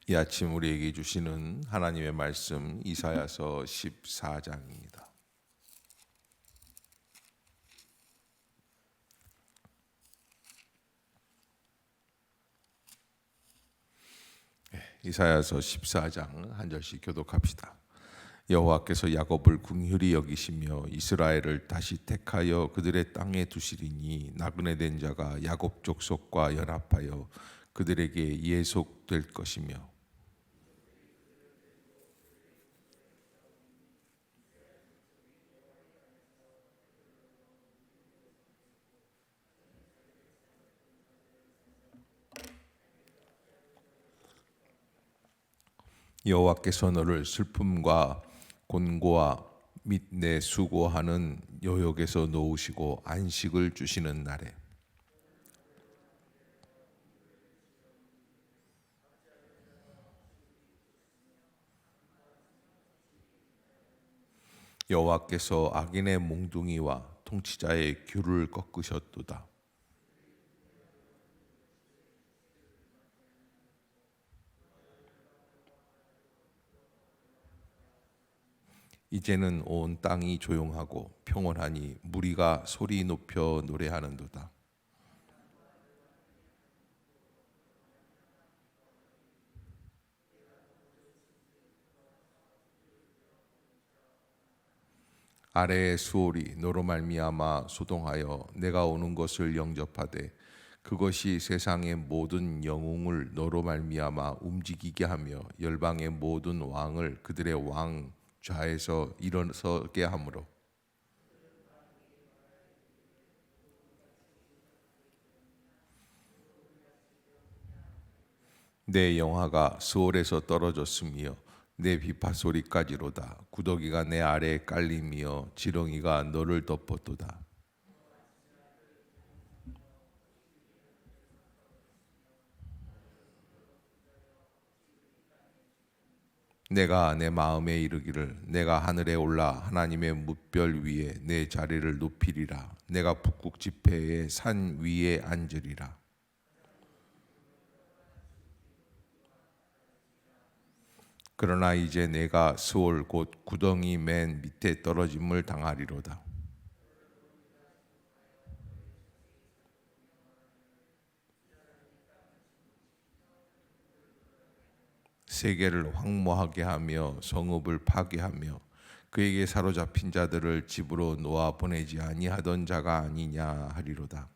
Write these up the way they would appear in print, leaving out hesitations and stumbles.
이 아침 우리에게 주시는 하나님의 말씀 이사야서 14장입니다. 이사야서 14장 한 절씩 교독합시다. 여호와께서 야곱을 긍휼히 여기시며 이스라엘을 다시 택하여 그들의 땅에 두시리니 나그네 된 자가 야곱 족속과 연합하여 그들에게 예속될 것이며 여호와께서 너를 슬픔과 곤고와 및 내 수고하는 여역에서 놓으시고 안식을 주시는 날에 여호와께서 악인의 몽둥이와 통치자의 귤을 꺾으셨도다. 이제는 온 땅이 조용하고 평온하니 무리가 소리 높여 노래하는도다. 아래의 수월이 너로 말미암아 소동하여 내가 오는 것을 영접하되 그것이 세상의 모든 영웅을 너로 말미암아 움직이게 하며 열방의 모든 왕을 그들의 왕 좌에서 일어서게 하므로 내 영화가 스올에서 떨어졌으며 내 비파 소리까지로다. 구더기가 내 아래에 깔리며 지렁이가 너를 덮었도다. 내가 내 마음에 이르기를 내가 하늘에 올라 하나님의 뭇별 위에 내 자리를 높이리라. 내가 북극 지폐의 산 위에 앉으리라. 그러나 이제 내가 스올 곧 구덩이 맨 밑에 떨어짐을 당하리로다. 세계를 황무하게 하며 성읍을 파괴하며 그에게 사로잡힌 자들을 집으로 놓아 보내지 아니하던 자가 아니냐 하리로다.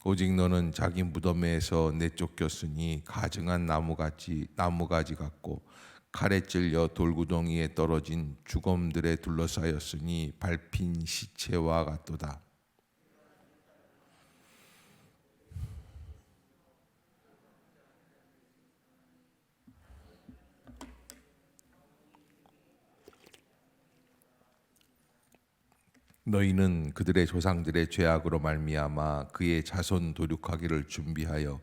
오직 너는 자기 무덤에서 내쫓겼으니 가증한 나무가지 같고 칼에 찔려 돌구덩이에 떨어진 죽음들에 둘러싸였으니 밟힌 시체와 같도다. 너희는 그들의 조상들의 죄악으로 말미암아 그의 자손 도륙하기를 준비하여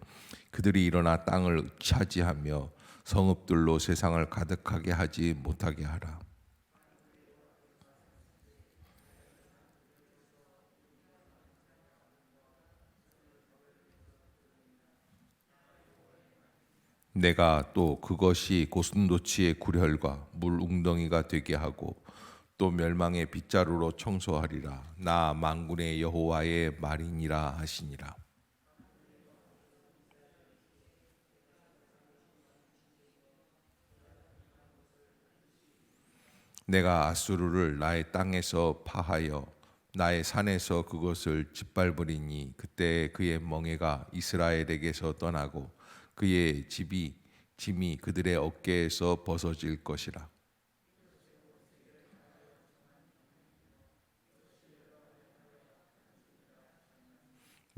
그들이 일어나 땅을 차지하며 성읍들로 세상을 가득하게 하지 못하게 하라. 내가 또 그것이 고슴도치의 굴혈과 물 웅덩이가 되게 하고 또 멸망의 빗자루로 청소하리라. 나 만군의 여호와의 말이니라 하시니라. 내가 아수르를 나의 땅에서 파하여 나의 산에서 그것을 짓밟으리니 그때 그의 멍에가 이스라엘에게서 떠나고 그의 짐이 그들의 어깨에서 벗어질 것이라.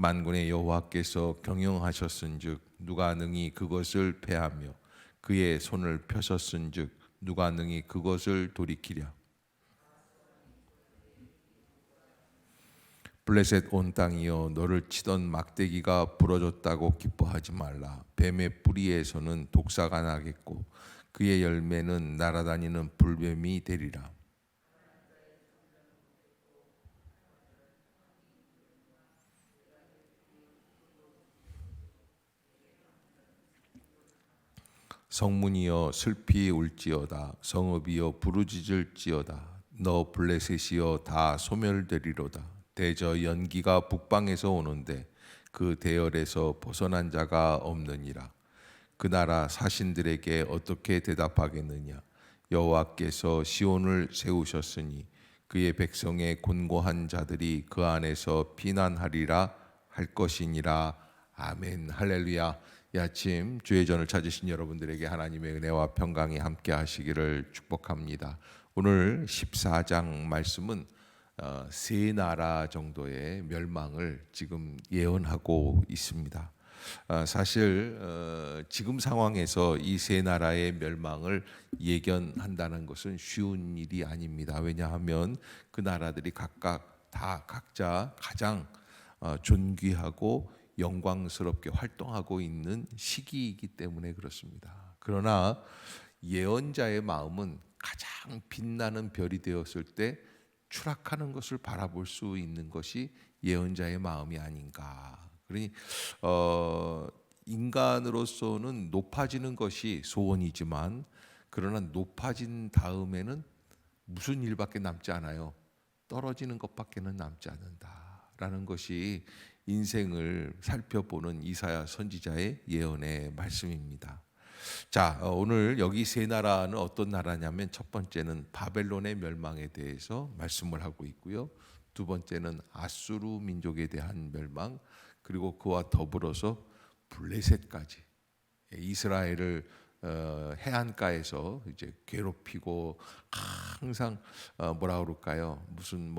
만군의 여호와께서 경영하셨은즉 누가 능히 그것을 패하며 그의 손을 펴셨은즉 누가 능히 그것을 돌이키랴. 블레셋 온 땅이여 너를 치던 막대기가 부러졌다고 기뻐하지 말라. 뱀의 뿌리에서는 독사가 나겠고 그의 열매는 날아다니는 불뱀이 되리라. 성문이여 슬피 울지어다. 성읍이여 부르짖을지어다. 너 블레셋이여 다 소멸되리로다. 대저 연기가 북방에서 오는데 그 대열에서 벗어난 자가 없느니라. 그 나라 사신들에게 어떻게 대답하겠느냐. 여호와께서 시온을 세우셨으니 그의 백성의 곤고한 자들이 그 안에서 피난하리라 할 것이니라. 아멘. 할렐루야. 이 아침 주의 전을 찾으신 여러분들에게 하나님의 은혜와 평강이 함께 하시기를 축복합니다. 오늘 14장 말씀은 세 나라 정도의 멸망을 지금 예언하고 있습니다. 사실 지금 상황에서 이 세 나라의 멸망을 예견한다는 것은 쉬운 일이 아닙니다. 왜냐하면 그 나라들이 각각 다 각자 가장 존귀하고 영광스럽게 활동하고 있는 시기이기 때문에 그렇습니다. 그러나 예언자의 마음은 가장 빛나는 별이 되었을 때 추락하는 것을 바라볼 수 있는 것이 예언자의 마음이 아닌가. 그러니 인간으로서는 높아지는 것이 소원이지만 그러나 높아진 다음에는 무슨 일밖에 남지 않아요. 떨어지는 것밖에는 남지 않는다라는 것이 인생을 살펴보는 이사야 선지자의 예언의 말씀입니다. 자, 오늘 여기 세 나라는 어떤 나라냐면 첫 번째는 바벨론의 멸망에 대해서 말씀을 하고 있고요. 두 번째는 아수르 민족에 대한 멸망, 그리고 그와 더불어서 블레셋까지 이스라엘을 해안가에서 이제 괴롭히고 항상 뭐라 그럴까요? 무슨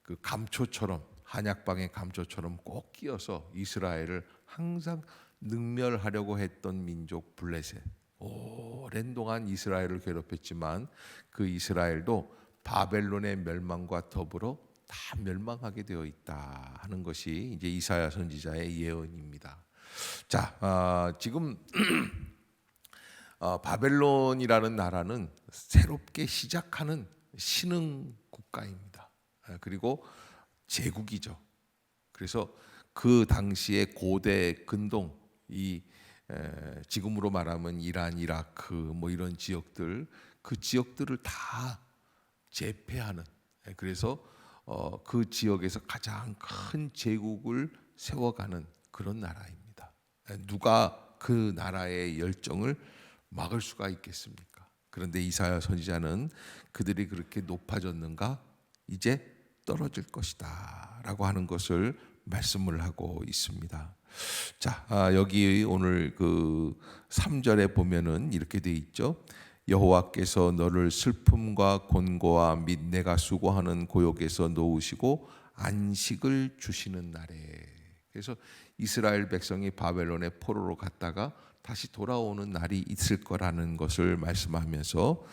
그 감초처럼 한약방의 감초처럼 꼭 끼어서 이스라엘을 항상 능멸하려고 했던 민족 블레셋. 오랜 동안 이스라엘을 괴롭혔지만 그 이스라엘도 바벨론의 멸망과 더불어 다 멸망하게 되어 있다 하는 것이 이제 이사야 선지자의 예언입니다. 자, 지금 바벨론이라는 나라는 새롭게 시작하는 신흥 국가입니다. 그리고 제국이죠. 그래서 그 당시에 고대 근동 지금으로 말하면 이란, 이라크 뭐 이런 지역들, 그 지역들을 다 제패하는, 그래서 그 지역에서 가장 큰 제국을 세워가는 그런 나라입니다. 누가 그 나라의 열정을 막을 수가 있겠습니까? 그런데 이사야 선지자는 그들이 그렇게 높아졌는가? 이제 떨어질 것이다 라고 하는 것을 말씀을 하고 있습니다. 자, 여기 오늘 그 3절에 보면은 이렇게 돼 있죠. 여호와께서 너를 슬픔과 곤고와 및 내가 수고하는 고역에서 놓으시고 안식을 주시는 날에. 그래서 이스라엘 백성이 바벨론의 포로로 갔다가 다시 돌아오는 날이 있을 거라는 것을 말씀하면서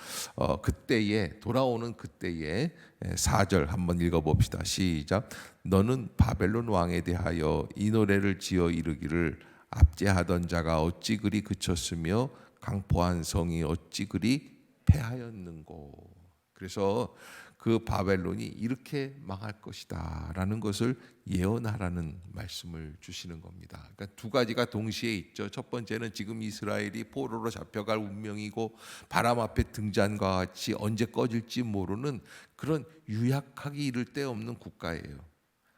그때에 돌아오는 그때에 4절 한번 읽어봅시다. 시작. 너는 바벨론 왕에 대하여 이 노래를 지어 이르기를 압제하던 자가 어찌 그리 그쳤으며 강포한 성이 어찌 그리 패하였는고. 그래서 그 바벨론이 이렇게 망할 것이다 라는 것을 예언하라는 말씀을 주시는 겁니다. 그러니까 두 가지가 동시에 있죠. 첫 번째는 지금 이스라엘이 포로로 잡혀갈 운명이고 바람 앞에 등잔과 같이 언제 꺼질지 모르는 그런 유약하기 이를 데 없는 국가예요.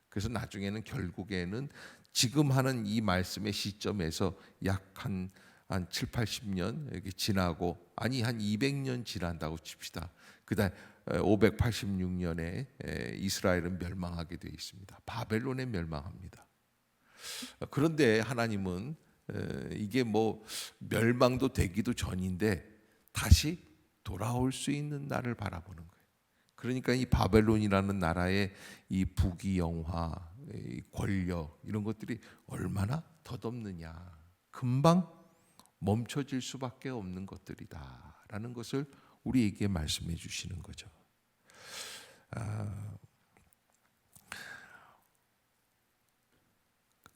그래서 나중에는 결국에는 지금 하는 이 말씀의 시점에서 약 한 7, 80년 이렇게 지나고, 아니 한 200년 지난다고 칩시다. 그다음 586년에 이스라엘은 멸망하게 되어 있습니다. 바벨론에 멸망합니다. 그런데 하나님은 이게 뭐 멸망도 되기도 전인데 다시 돌아올 수 있는 날을 바라보는 거예요. 그러니까 이 바벨론이라는 나라의 이 부귀영화, 이 권력 이런 것들이 얼마나 덧없느냐, 금방 멈춰질 수밖에 없는 것들이다라는 것을 우리에게 말씀해 주시는 거죠.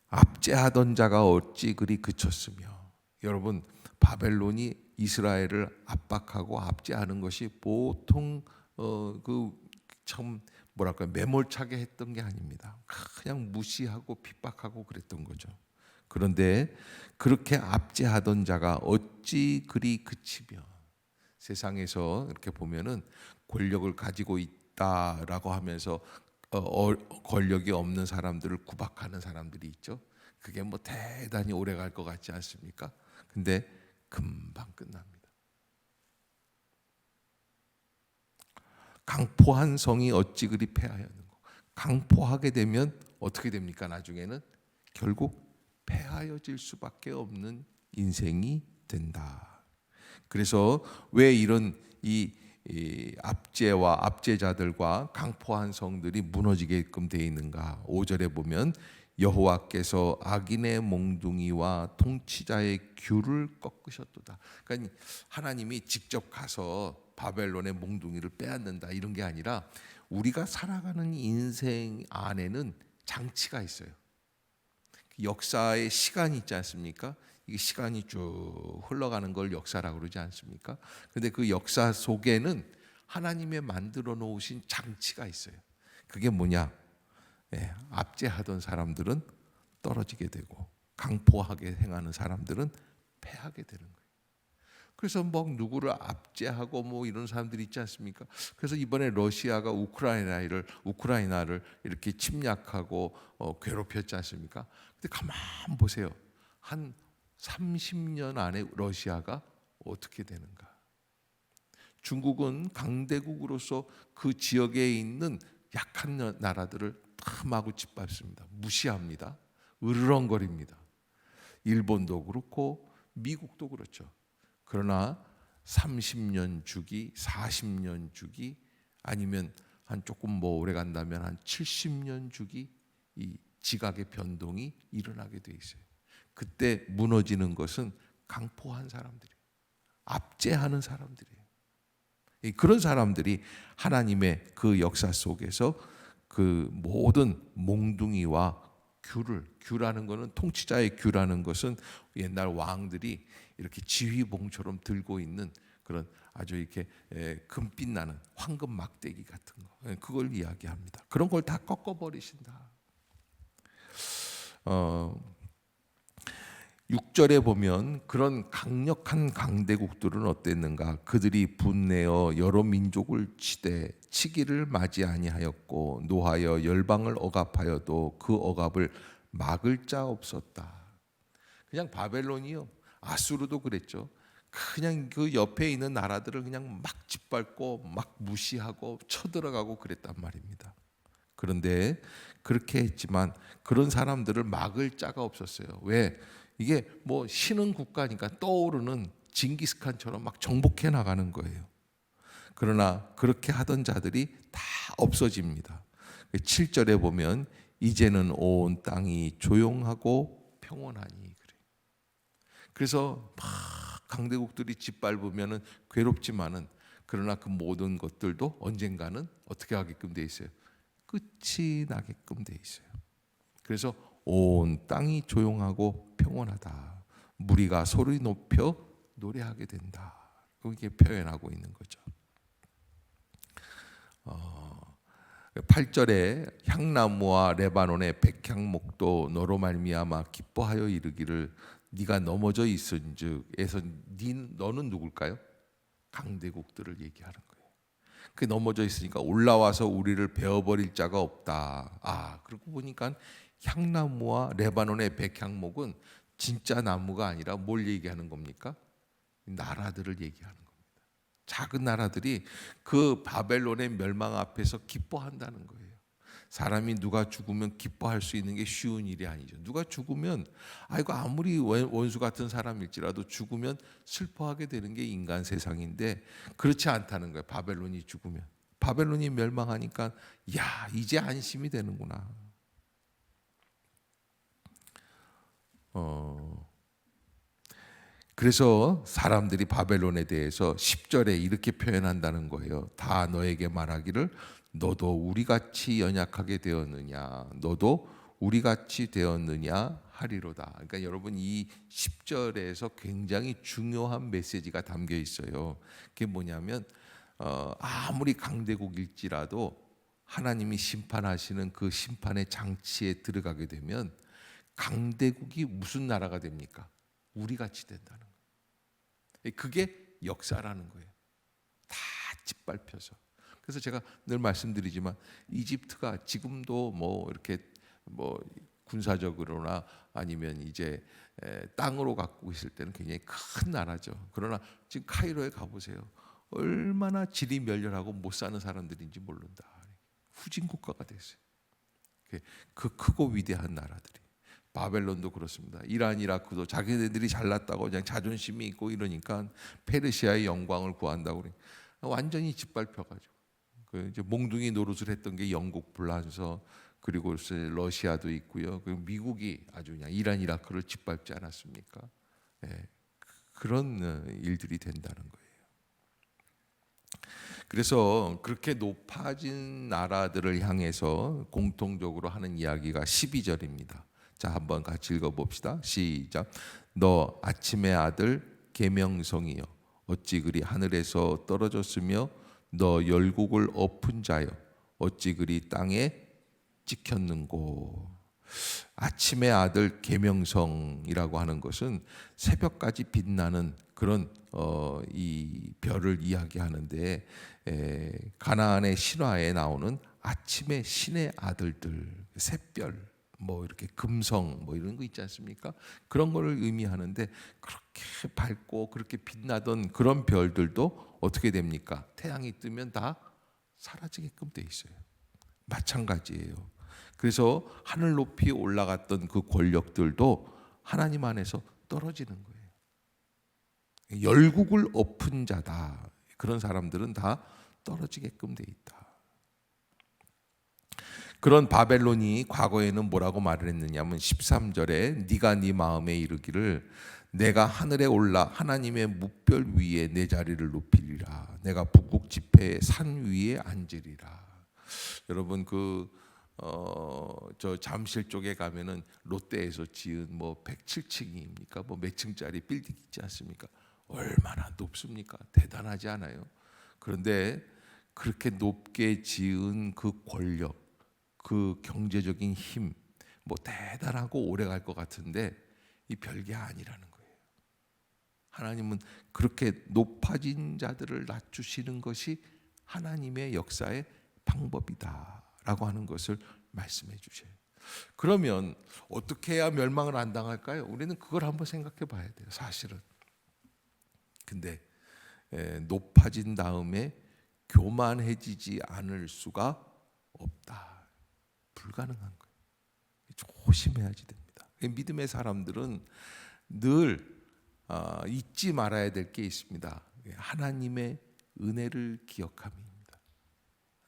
압제하던 자가 어찌 그리 그쳤으며. 여러분, 바벨론이 이스라엘을 압박하고 압제하는 것이 보통 참 뭐랄까 매몰차게 했던 게 아닙니다. 그냥 무시하고 핍박하고 그랬던 거죠. 그런데 그렇게 압제하던 자가 어찌 그리 그치며, 세상에서 이렇게 보면은 권력을 가지고 있다라고 하면서 권력이 없는 사람들을 구박하는 사람들이 있죠. 그게 뭐 대단히 오래 갈 것 같지 않습니까? 근데 금방 끝납니다. 강포한 성이 어찌 그리 패하였는고. 강포하게 되면 어떻게 됩니까? 나중에는 결국 패하여질 수밖에 없는 인생이 된다. 그래서 왜 이런 이 압제와 압제자들과 강포한 성들이 무너지게끔 되어 있는가? 5절에 보면 여호와께서 악인의 몽둥이와 통치자의 귤을 꺾으셨도다. 그러니까 하나님이 직접 가서 바벨론의 몽둥이를 빼앗는다 이런 게 아니라 우리가 살아가는 인생 안에는 장치가 있어요. 역사의 시간이 있지 않습니까? 이게 시간이 쭉 흘러가는 걸 역사라고 그러지 않습니까? 근데 그 역사 속에는 하나님의 만들어 놓으신 장치가 있어요. 그게 뭐냐? 압제하던 사람들은 떨어지게 되고 강포하게 행하는 사람들은 패하게 되는 거예요. 그래서 뭐 누구를 압제하고 뭐 이런 사람들이 있지 않습니까? 그래서 이번에 러시아가 우크라이나를 이렇게 침략하고 괴롭혔지 않습니까? 근데 가만 보세요. 한 30년 안에 러시아가 어떻게 되는가? 중국은 강대국으로서 그 지역에 있는 약한 나라들을 다 마구 짓밟습니다. 무시합니다. 으르렁거립니다. 일본도 그렇고 미국도 그렇죠. 그러나 30년 주기, 40년 주기, 아니면 한 조금 뭐 오래 간다면 한 70년 주기, 이 지각의 변동이 일어나게 돼 있어요. 그때 무너지는 것은 강포한 사람들이에요. 압제하는 사람들이에요. 그런 사람들이 하나님의 그 역사 속에서 그 모든 몽둥이와 귤하는 것은, 통치자의 귤하는 것은 옛날 왕들이 이렇게 지휘봉처럼 들고 있는 그런 아주 이렇게 금빛 나는 황금 막대기 같은 거, 그걸 이야기합니다. 그런 걸 다 꺾어버리신다. 6절에 보면 그런 강력한 강대국들은 어땠는가? 그들이 분내어 여러 민족을 치기를 맞이 아니하였고 노하여 열방을 억압하여도 그 억압을 막을 자 없었다. 그냥 바벨론이요, 아수르도 그랬죠. 그냥 그 옆에 있는 나라들을 그냥 막 짓밟고 막 무시하고 쳐들어가고 그랬단 말입니다. 그런데 그렇게 했지만 그런 사람들을 막을 자가 없었어요. 왜? 이게 뭐 신흥 국가니까 떠오르는 징기스칸처럼 막 정복해 나가는 거예요. 그러나 그렇게 하던 자들이 다 없어집니다. 7절에 보면 이제는 온 땅이 조용하고 평온하니 그래. 그래서 막 강대국들이 짓밟으면은 괴롭지만은, 그러나 그 모든 것들도 언젠가는 어떻게 하게끔 돼 있어요? 끝이 나게끔 돼 있어요. 그래서 온 땅이 조용하고 평온하다. 무리가 소리 높여 노래하게 된다. 그렇게 표현하고 있는 거죠. 8절에 향나무와 레바논의 백향목도 너로 말미암아 기뻐하여 이르기를 네가 넘어져 있은즉, 너는 누굴까요? 강대국들을 얘기하는 거예요. 그 넘어져 있으니까 올라와서 우리를 베어버릴 자가 없다. 그러고 보니까 향나무와 레바논의 백향목은 진짜 나무가 아니라 뭘 얘기하는 겁니까? 나라들을 얘기하는 겁니다. 작은 나라들이 그 바벨론의 멸망 앞에서 기뻐한다는 거예요. 사람이 누가 죽으면 기뻐할 수 있는 게 쉬운 일이 아니죠. 누가 죽으면 아무리 원수 같은 사람일지라도 죽으면 슬퍼하게 되는 게 인간 세상인데, 그렇지 않다는 거예요. 바벨론이 죽으면, 바벨론이 멸망하니까 이제 안심이 되는구나. 그래서 사람들이 바벨론에 대해서 10절에 이렇게 표현한다는 거예요. 다 너에게 말하기를 너도 우리같이 연약하게 되었느냐, 너도 우리같이 되었느냐 하리로다. 그러니까 여러분, 이 10절에서 굉장히 중요한 메시지가 담겨 있어요. 그게 뭐냐면 아무리 강대국일지라도 하나님이 심판하시는 그 심판의 장치에 들어가게 되면 강대국이 무슨 나라가 됩니까? 우리 같이 된다는 거예요. 그게 역사라는 거예요. 다 짓밟혀서. 그래서 제가 늘 말씀드리지만 이집트가 지금도 뭐 이렇게 뭐 군사적으로나 아니면 이제 땅으로 갖고 있을 때는 굉장히 큰 나라죠. 그러나 지금 카이로에 가보세요. 얼마나 질이 멸렬하고 못 사는 사람들인지 모른다. 후진 국가가 됐어요. 그 크고 위대한 나라들이. 바벨론도 그렇습니다. 이란, 이라크도 자기네들이 잘났다고 그냥 자존심이 있고 이러니까 페르시아의 영광을 구한다고 그래. 완전히 짓밟혀가지고. 이제 몽둥이 노릇을 했던 게 영국 불란서, 그리고 러시아도 있고요. 그리고 미국이 아주 그냥 이란, 이라크를 짓밟지 않았습니까? 예, 그런 일들이 된다는 거예요. 그래서 그렇게 높아진 나라들을 향해서 공통적으로 하는 이야기가 12절입니다. 자, 한번 같이 읽어봅시다. 시작. 너 아침의 아들 계명성이여, 어찌 그리 하늘에서 떨어졌으며 너 열국을 엎은 자여, 어찌 그리 땅에 찍혔는고. 아침의 아들 계명성이라고 하는 것은 새벽까지 빛나는 그런 이 별을 이야기하는데, 가나안의 신화에 나오는 아침의 신의 아들들, 샛별, 뭐 이렇게 금성 뭐 이런 거 있지 않습니까? 그런 거를 의미하는데, 그렇게 밝고 그렇게 빛나던 그런 별들도 어떻게 됩니까? 태양이 뜨면 다 사라지게끔 돼 있어요. 마찬가지예요. 그래서 하늘 높이 올라갔던 그 권력들도 하나님 안에서 떨어지는 거예요. 열국을 엎은 자다. 그런 사람들은 다 떨어지게끔 돼 있다. 그런 바벨론이 과거에는 뭐라고 말을 했느냐면 13절에 네가 네 마음에 이르기를 내가 하늘에 올라 하나님의 뭇별 위에 내 자리를 높이리라. 내가 북극 지폐의 산 위에 앉으리라. 여러분 저 잠실 쪽에 가면은 롯데에서 지은 뭐 107층입니까? 뭐 몇 층짜리 빌딩 있지 않습니까? 얼마나 높습니까? 대단하지 않아요? 그런데 그렇게 높게 지은 그 권력, 그 경제적인 힘, 뭐 대단하고 오래 갈 것 같은데 이 별게 아니라는 거예요. 하나님은 그렇게 높아진 자들을 낮추시는 것이 하나님의 역사의 방법이다라고 하는 것을 말씀해 주셔요. 그러면 어떻게 해야 멸망을 안 당할까요? 우리는 그걸 한번 생각해 봐야 돼요, 사실은. 근데 높아진 다음에 교만해지지 않을 수가 없다. 불가능한 거예요. 조심해야지 됩니다. 믿음의 사람들은 늘 잊지 말아야 될 게 있습니다. 하나님의 은혜를 기억함입니다.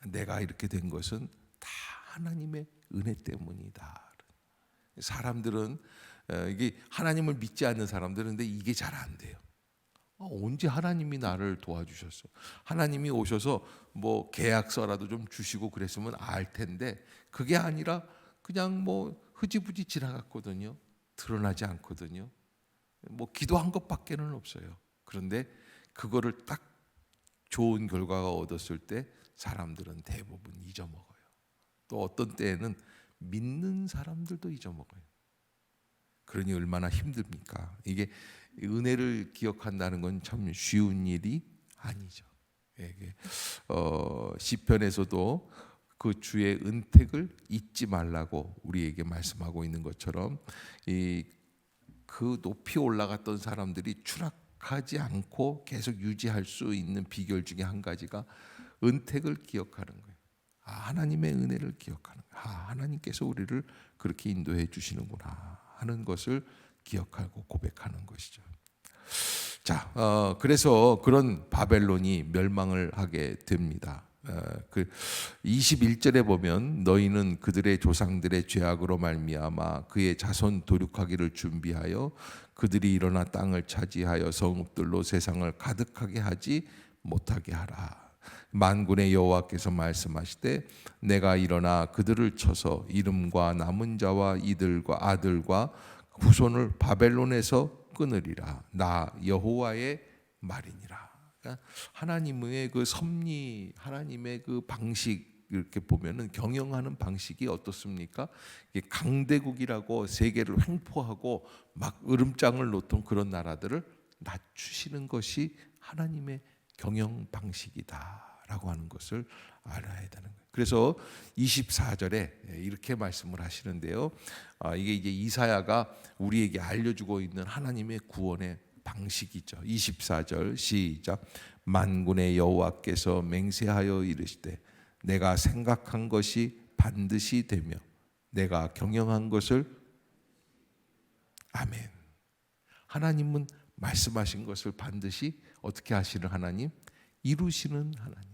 내가 이렇게 된 것은 다 하나님의 은혜 때문이다. 사람들은 이게 하나님을 믿지 않는 사람들은 근데 이게 잘 안 돼요. 언제 하나님이 나를 도와주셨어? 하나님이 오셔서 뭐 계약서라도 좀 주시고 그랬으면 알 텐데 그게 아니라 그냥 뭐 흐지부지 지나갔거든요. 드러나지 않거든요. 뭐 기도한 것밖에는 없어요. 그런데 그거를 딱 좋은 결과가 얻었을 때 사람들은 대부분 잊어먹어요. 또 어떤 때에는 믿는 사람들도 잊어먹어요. 그러니 얼마나 힘듭니까? 이게 은혜를 기억한다는 건 참 쉬운 일이 아니죠. 시편에서도 그 주의 은택을 잊지 말라고 우리에게 말씀하고 있는 것처럼 그 높이 올라갔던 사람들이 추락하지 않고 계속 유지할 수 있는 비결 중에 한 가지가 은택을 기억하는 거예요. 하나님의 은혜를 기억하는 거예요. 하나님께서 우리를 그렇게 인도해 주시는구나 하는 것을 기억하고 고백하는 것이죠. 자, 그래서 그런 바벨론이 멸망을 하게 됩니다. 그 21절에 보면 너희는 그들의 조상들의 죄악으로 말미암아 그의 자손 도륙하기를 준비하여 그들이 일어나 땅을 차지하여 성읍들로 세상을 가득하게 하지 못하게 하라. 만군의 여호와께서 말씀하시되 내가 일어나 그들을 쳐서 이름과 남은 자와 이들과 아들과 후손을 바벨론에서 끊으리라. 나 여호와의 말이니라. 하나님의 그 섭리, 하나님의 그 방식, 이렇게 보면은 경영하는 방식이 어떻습니까? 이게 강대국이라고 세계를 횡포하고 막 으름장을 놓던 그런 나라들을 낮추시는 것이 하나님의 경영 방식이다라고 하는 것을 알아야 되는 거예요. 그래서 24절에 이렇게 말씀을 하시는데요. 이게 이제 이사야가 우리에게 알려주고 있는 하나님의 구원의 방식이죠. 24절 시작. 만군의 여호와께서 맹세하여 이르시되 내가 생각한 것이 반드시 되며 내가 경영한 것을 아멘. 하나님은 말씀하신 것을 반드시 어떻게 하시는 하나님? 이루시는 하나님.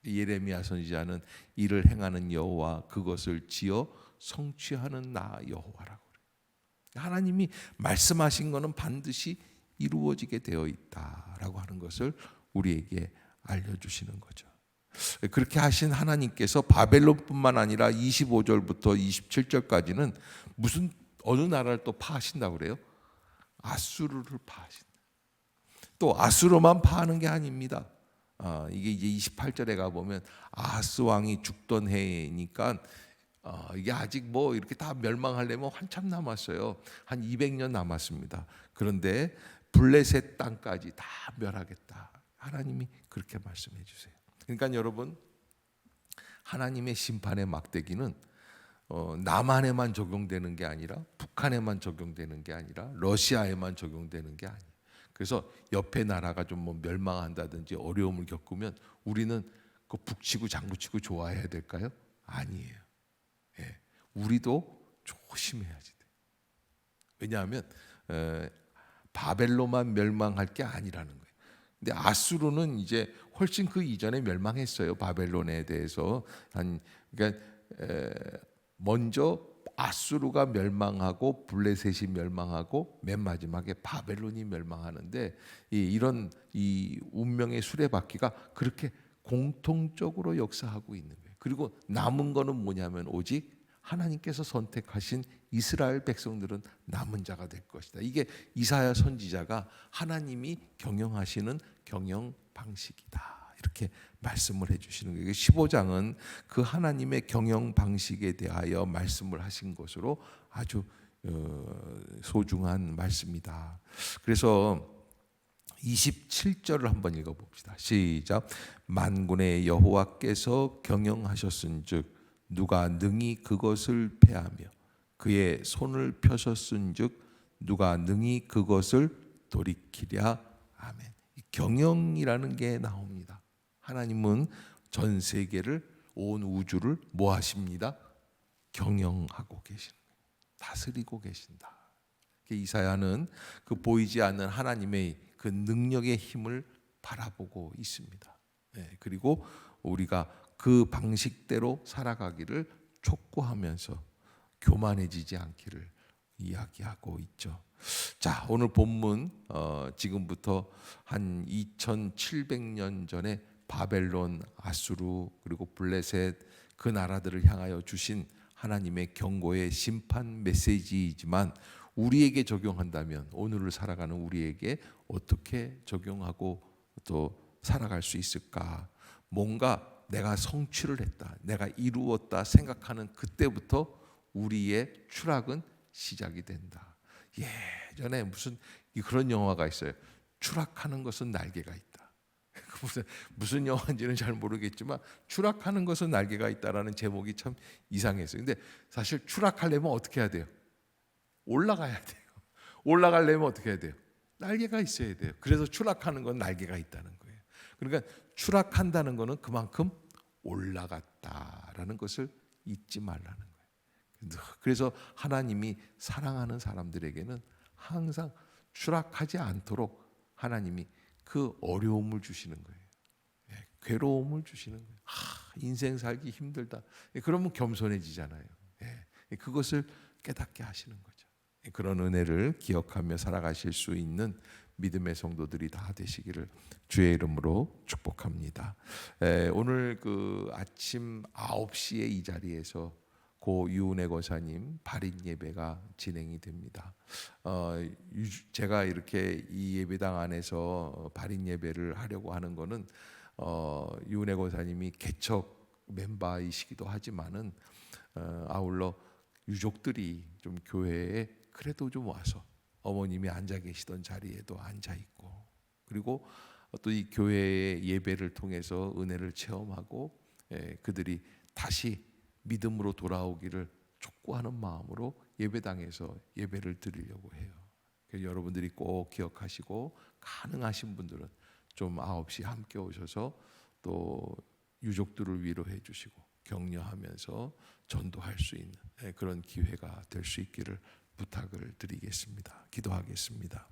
예레미야 선지자는 이를 행하는 여호와 그것을 지어 성취하는 나 여호와라고 그래요. 하나님이 말씀하신 것은 반드시 이루어지게 되어 있다라고 하는 것을 우리에게 알려주시는 거죠. 그렇게 하신 하나님께서 바벨론뿐만 아니라 25절부터 27절까지는 무슨 어느 나라를 또 파하신다고 그래요? 아수르를 파하신다. 또 아수르만 파하는 게 아닙니다. 이게 이제 28절에 가 보면 아하스 왕이 죽던 해니까 이게 아직 뭐 이렇게 다 멸망하려면 한참 남았어요. 한 200년 남았습니다. 그런데 블레셋 땅까지 다 멸하겠다. 하나님이 그렇게 말씀해 주세요. 그러니까 여러분, 하나님의 심판의 막대기는 남한에만 적용되는 게 아니라 북한에만 적용되는 게 아니라 러시아에만 적용되는 게 아니에요. 그래서 옆에 나라가 좀 뭐 멸망한다든지 어려움을 겪으면 우리는 그 북치고 장구치고 좋아해야 될까요? 아니에요. 예, 우리도 조심해야지 돼. 왜냐하면 바벨론만 멸망할 게 아니라는 거예요. 근데 아수르는 이제 훨씬 그 이전에 멸망했어요. 바벨론에 대해서 그러니까 먼저 아수르가 멸망하고 블레셋이 멸망하고 맨 마지막에 바벨론이 멸망하는데 이런 운명의 수레바퀴가 그렇게 공통적으로 역사하고 있는 거예요. 그리고 남은 거는 뭐냐면 오직 하나님께서 선택하신 이스라엘 백성들은 남은 자가 될 것이다. 이게 이사야 선지자가 하나님이 경영하시는 경영 방식이다. 이렇게 말씀을 해주시는 거예요. 15장은 그 하나님의 경영 방식에 대하여 말씀을 하신 것으로 아주 소중한 말씀이다. 그래서 27절을 한번 읽어봅시다. 시작. 만군의 여호와께서 경영하셨은즉 누가 능히 그것을 패하며 그의 손을 펴셨은즉 누가 능히 그것을 돌이키랴. 아멘. 경영이라는 게 나옵니다. 하나님은 전 세계를 온 우주를 뭐 하십니다? 경영하고 계시는 거예요. 다스리고 계신다. 이사야는 그 보이지 않는 하나님의 그 능력의 힘을 바라보고 있습니다. 그리고 우리가 그 방식대로 살아가기를 촉구하면서 교만해지지 않기를 이야기하고 있죠. 자, 오늘 본문 지금부터 한 2700년 전에 바벨론, 아수르 그리고 블레셋 그 나라들을 향하여 주신 하나님의 경고의 심판 메시지이지만 우리에게 적용한다면 오늘을 살아가는 우리에게 어떻게 적용하고 또 살아갈 수 있을까? 뭔가 내가 성취를 했다, 내가 이루었다 생각하는 그때부터 우리의 추락은 시작이 된다. 예전에 무슨 그런 영화가 있어요. 추락하는 것은 날개가 있다. 무슨 영화인지는 잘 모르겠지만 추락하는 것은 날개가 있다라는 제목이 참 이상했어요. 근데 사실 추락하려면 어떻게 해야 돼요? 올라가야 돼요. 올라가려면 어떻게 해야 돼요? 날개가 있어야 돼요. 그래서 추락하는 건 날개가 있다는 거예요. 그러니까 추락한다는 것은 그만큼 올라갔다라는 것을 잊지 말라는 거예요. 그래서 하나님이 사랑하는 사람들에게는 항상 추락하지 않도록 하나님이 그 어려움을 주시는 거예요. 괴로움을 주시는 거예요. 인생 살기 힘들다. 그러면 겸손해지잖아요. 그것을 깨닫게 하시는 거죠. 그런 은혜를 기억하며 살아가실 수 있는 믿음의 성도들이 다 되시기를 주의 이름으로 축복합니다. 오늘 그 아침 9시에 이 자리에서 고 유은혜 권사님 발인 예배가 진행이 됩니다. 제가 이렇게 이 예배당 안에서 발인 예배를 하려고 하는 거는 유은혜 권사님이 개척 멤버이시기도 하지만은 아울러 유족들이 좀 교회에 그래도 좀 와서 어머님이 앉아 계시던 자리에도 앉아 있고, 그리고 또 이 교회의 예배를 통해서 은혜를 체험하고 그들이 다시 믿음으로 돌아오기를 촉구하는 마음으로 예배당에서 예배를 드리려고 해요. 그래서 여러분들이 꼭 기억하시고, 가능하신 분들은 좀 9시 함께 오셔서 또 유족들을 위로해 주시고 격려하면서 전도할 수 있는 그런 기회가 될 수 있기를 부탁을 드리겠습니다. 기도하겠습니다.